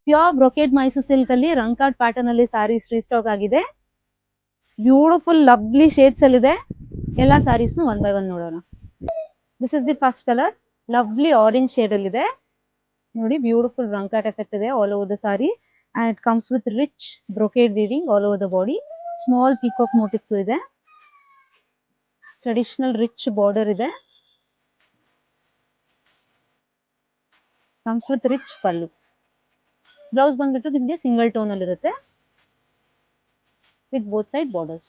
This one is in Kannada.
ಪ್ಯೂರ್ ಬ್ರೊಕೇಡ್ ಮೈಸೂರ್ ಸಿಲ್ಕ್ ಅಲ್ಲಿ ರಂಕಾಟ್ ಪ್ಯಾಟರ್ನ್ ಅಲ್ಲಿ ಸ್ಯಾರೀಸ್ ರೀಸ್ಟಾಕ್ ಆಗಿದೆ. ಬ್ಯೂಟಿಫುಲ್ ಲವ್ಲಿ ಶೇಡ್ಸ್ ಅಲ್ಲಿ ಇದೆ. ಎಲ್ಲಾ ಸ್ಯಾರೀಸ್ ಒನ್ ಬೈ ಒನ್ ನೋಡೋಣ. This is the first colour, lovely orange shade ಅಲ್ಲಿ ಇದೆ ನೋಡಿ. ಬ್ಯೂಟಿಫುಲ್ ರಂಕಾಟ್ ಎಫೆಕ್ಟ್ ಇದೆ all over the sorry and it comes with rich brocade weaving all over the body. Small peacock motives ಇದೆ. ಟ್ರೆಡಿಷನಲ್ ರಿಚ್ ಬಾರ್ಡರ್ ಇದೆ. Comes with rich pallu. Blouse ಬಂದ್ಬಿಟ್ಟು ನಿಮಗೆ ಸಿಂಗಲ್ ಟೋನ್ ಅಲ್ಲಿ ಇರುತ್ತೆ ವಿತ್ ಬೋತ್ ಸೈಡ್ ಬಾರ್ಡರ್ಸ್.